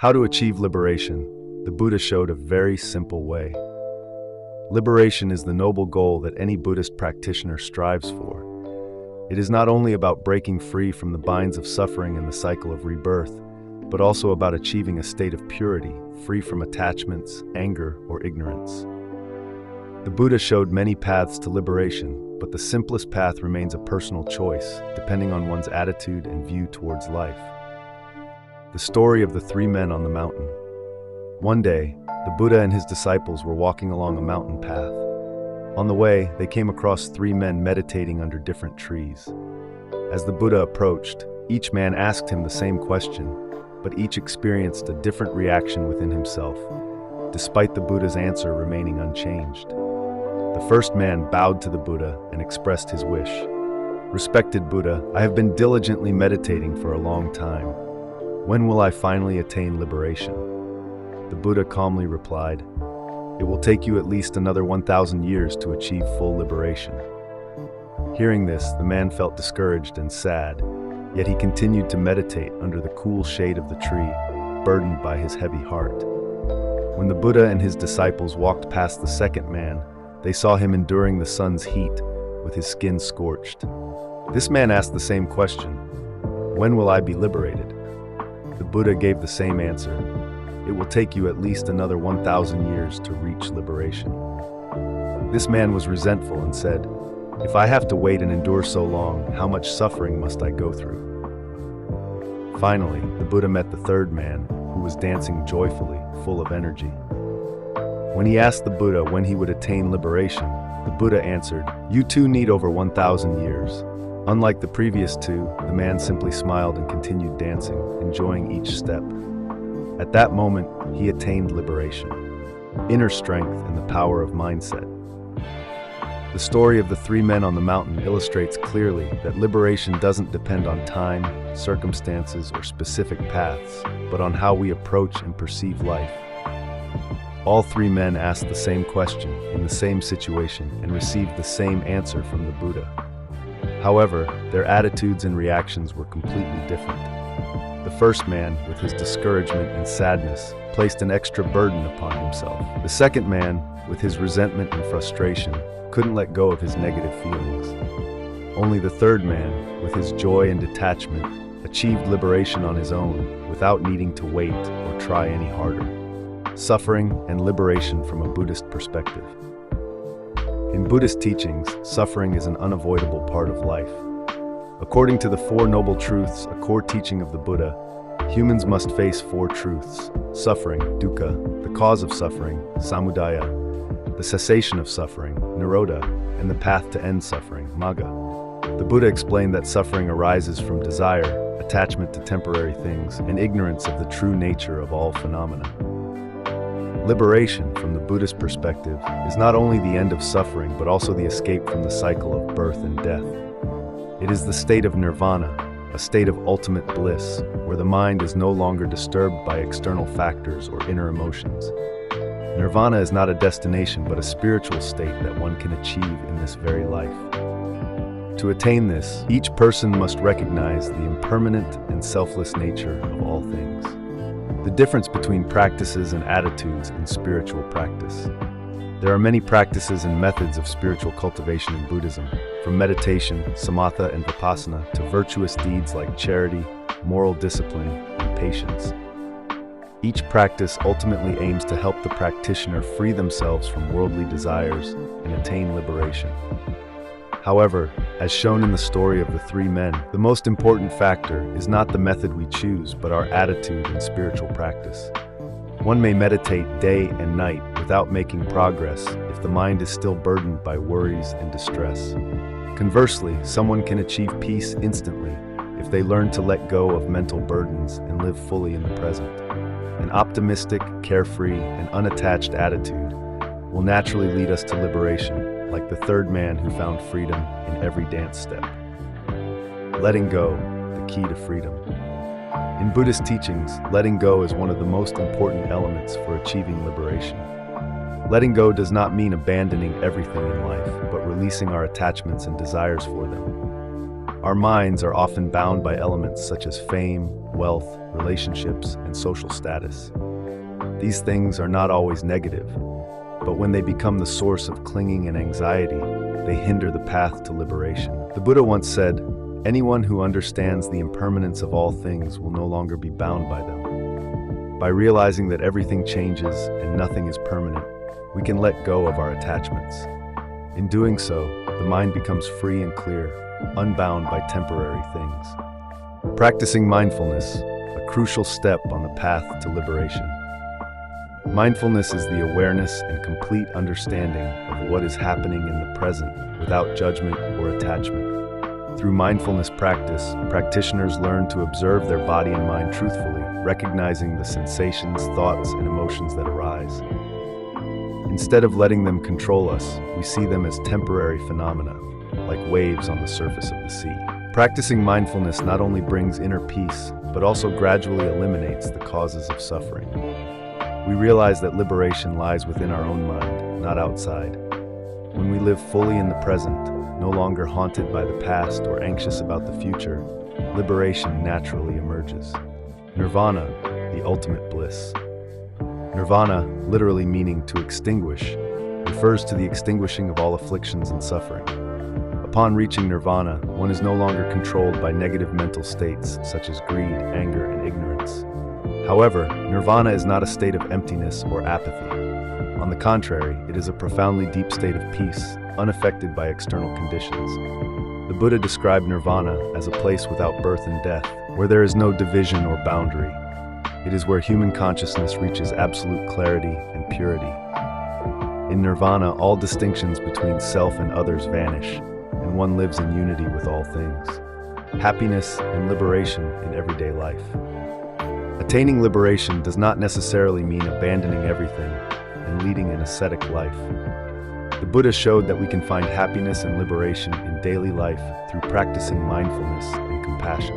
How to achieve liberation. The Buddha showed a very simple way. Liberation is the noble goal that any Buddhist practitioner strives for. It is not only about breaking free from the binds of suffering and the cycle of rebirth, but also about achieving a state of purity, free from attachments, anger, or ignorance. The Buddha showed many paths to liberation, but the simplest path remains a personal choice, depending on one's attitude and view towards life. The story of the three men on the mountain. One day, the Buddha and his disciples were walking along a mountain path. On the way, they came across three men meditating under different trees. As the Buddha approached, each man asked him the same question, but each experienced a different reaction within himself, despite the Buddha's answer remaining unchanged. The first man bowed to the Buddha and expressed his wish. "Respected Buddha, I have been diligently meditating for a long time. When will I finally attain liberation?" The Buddha calmly replied, "It will take you at least another 1,000 years to achieve full liberation." Hearing this, the man felt discouraged and sad, yet he continued to meditate under the cool shade of the tree, burdened by his heavy heart. When the Buddha and his disciples walked past the second man, they saw him enduring the sun's heat, with his skin scorched. This man asked the same question, "When will I be liberated?" The Buddha gave the same answer, "It will take you at least another 1,000 years to reach liberation." This man was resentful and said, "If I have to wait and endure so long, how much suffering must I go through?" Finally, the Buddha met the third man, who was dancing joyfully, full of energy. When he asked the Buddha when he would attain liberation, the Buddha answered, "You too need over 1,000 years." Unlike the previous two, the man simply smiled and continued dancing, enjoying each step. At that moment, he attained liberation, inner strength, and the power of mindset. The story of the three men on the mountain illustrates clearly that liberation doesn't depend on time, circumstances, or specific paths, but on how we approach and perceive life. All three men asked the same question in the same situation and received the same answer from the Buddha. However, their attitudes and reactions were completely different. The first man, with his discouragement and sadness, placed an extra burden upon himself. The second man, with his resentment and frustration, couldn't let go of his negative feelings. Only the third man, with his joy and detachment, achieved liberation on his own without needing to wait or try any harder. Suffering and liberation from a Buddhist perspective. In Buddhist teachings, suffering is an unavoidable part of life. According to the Four Noble Truths, a core teaching of the Buddha, humans must face four truths: suffering, dukkha, the cause of suffering, samudaya, the cessation of suffering, nirodha, and the path to end suffering, magga. The Buddha explained that suffering arises from desire, attachment to temporary things, and ignorance of the true nature of all phenomena. Liberation, from the Buddhist perspective, is not only the end of suffering but also the escape from the cycle of birth and death. It is the state of Nirvana, a state of ultimate bliss, where the mind is no longer disturbed by external factors or inner emotions. Nirvana is not a destination but a spiritual state that one can achieve in this very life. To attain this, each person must recognize the impermanent and selfless nature of all things. The difference between practices and attitudes in spiritual practice. There are many practices and methods of spiritual cultivation in Buddhism, from meditation, samatha, and vipassana to virtuous deeds like charity, moral discipline, and patience. Each practice ultimately aims to help the practitioner free themselves from worldly desires and attain liberation. However, as shown in the story of the three men, the most important factor is not the method we choose, but our attitude in spiritual practice. One may meditate day and night without making progress if the mind is still burdened by worries and distress. Conversely, someone can achieve peace instantly if they learn to let go of mental burdens and live fully in the present. An optimistic, carefree, and unattached attitude will naturally lead us to liberation, like the third man who found freedom in every dance step. Letting go, the key to freedom. In Buddhist teachings, letting go is one of the most important elements for achieving liberation. Letting go does not mean abandoning everything in life, but releasing our attachments and desires for them. Our minds are often bound by elements such as fame, wealth, relationships, and social status. These things are not always negative, but when they become the source of clinging and anxiety, they hinder the path to liberation. The Buddha once said, "Anyone who understands the impermanence of all things will no longer be bound by them." By realizing that everything changes and nothing is permanent, we can let go of our attachments. In doing so, the mind becomes free and clear, unbound by temporary things. Practicing mindfulness, a crucial step on the path to liberation. Mindfulness is the awareness and complete understanding of what is happening in the present without judgment or attachment. Through mindfulness practice, practitioners learn to observe their body and mind truthfully, recognizing the sensations, thoughts, and emotions that arise. Instead of letting them control us, we see them as temporary phenomena, like waves on the surface of the sea. Practicing mindfulness not only brings inner peace, but also gradually eliminates the causes of suffering. We realize that liberation lies within our own mind, not outside. When we live fully in the present, no longer haunted by the past or anxious about the future, liberation naturally emerges. Nirvana, the ultimate bliss. Nirvana, literally meaning to extinguish, refers to the extinguishing of all afflictions and suffering. Upon reaching nirvana, one is no longer controlled by negative mental states such as greed, anger, and ignorance. However, nirvana is not a state of emptiness or apathy. On the contrary, it is a profoundly deep state of peace, unaffected by external conditions. The Buddha described nirvana as a place without birth and death, where there is no division or boundary. It is where human consciousness reaches absolute clarity and purity. In nirvana, all distinctions between self and others vanish, and one lives in unity with all things. Happiness and liberation in everyday life. Attaining liberation does not necessarily mean abandoning everything and leading an ascetic life. The Buddha showed that we can find happiness and liberation in daily life through practicing mindfulness and compassion.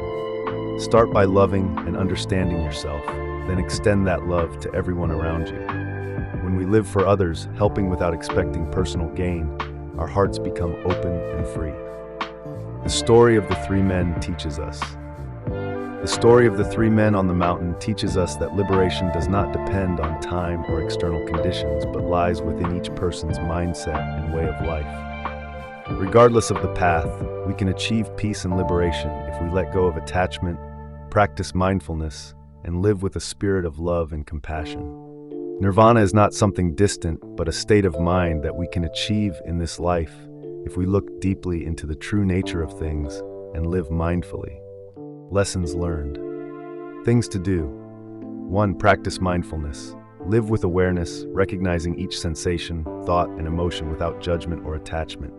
Start by loving and understanding yourself, then extend that love to everyone around you. When we live for others, helping without expecting personal gain, our hearts become open and free. The story of the three men teaches us. The story of the three men on the mountain teaches us that liberation does not depend on time or external conditions, but lies within each person's mindset and way of life. Regardless of the path, we can achieve peace and liberation if we let go of attachment, practice mindfulness, and live with a spirit of love and compassion. Nirvana is not something distant, but a state of mind that we can achieve in this life if we look deeply into the true nature of things and live mindfully. Lessons learned. Things to do. 1. Practice mindfulness. Live with awareness, recognizing each sensation, thought, and emotion without judgment or attachment.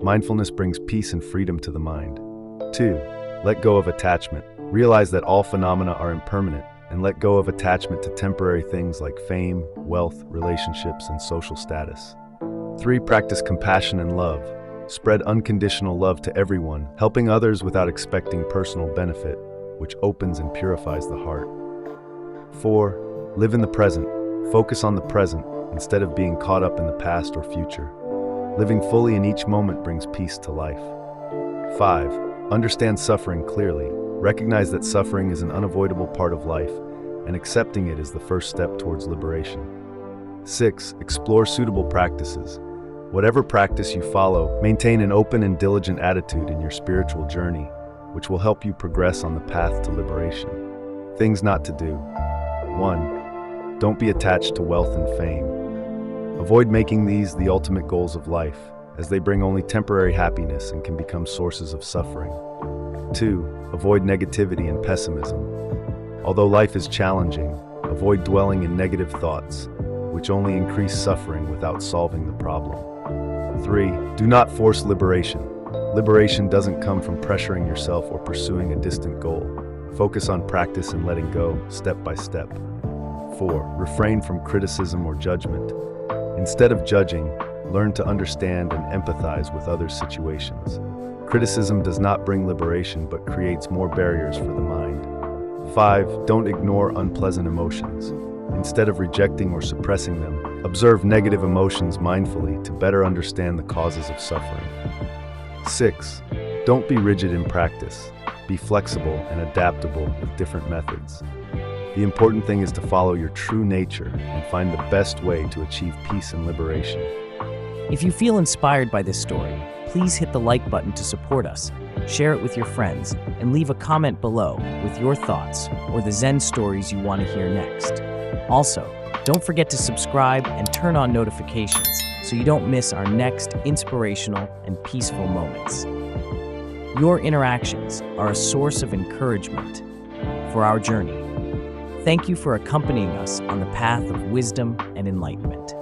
Mindfulness brings peace and freedom to the mind. 2. Let go of attachment. Realize that all phenomena are impermanent, and let go of attachment to temporary things like fame, wealth, relationships, and social status. 3. Practice compassion and love. Spread unconditional love to everyone, helping others without expecting personal benefit, which opens and purifies the heart. 4. Live in the present. Focus on the present, instead of being caught up in the past or future. Living fully in each moment brings peace to life. 5. Understand suffering clearly. Recognize that suffering is an unavoidable part of life, and accepting it is the first step towards liberation. 6. Explore suitable practices. Whatever practice you follow, maintain an open and diligent attitude in your spiritual journey, which will help you progress on the path to liberation. Things not to do. 1. Don't be attached to wealth and fame. Avoid making these the ultimate goals of life, as they bring only temporary happiness and can become sources of suffering. 2. Avoid negativity and pessimism. Although life is challenging, avoid dwelling in negative thoughts, which only increase suffering without solving the problem. 3. Do not force liberation. Liberation doesn't come from pressuring yourself or pursuing a distant goal. Focus on practice and letting go, step by step. 4. Refrain from criticism or judgment. Instead of judging, learn to understand and empathize with others' situations. Criticism does not bring liberation but creates more barriers for the mind. 5. Don't ignore unpleasant emotions. Instead of rejecting or suppressing them, observe negative emotions mindfully to better understand the causes of suffering. 6. Don't be rigid in practice. Be flexible and adaptable with different methods. The important thing is to follow your true nature and find the best way to achieve peace and liberation. If you feel inspired by this story, please hit the like button to support us, share it with your friends, and leave a comment below with your thoughts or the Zen stories you want to hear next. Also, don't forget to subscribe and turn on notifications so you don't miss our next inspirational and peaceful moments. Your interactions are a source of encouragement for our journey. Thank you for accompanying us on the path of wisdom and enlightenment.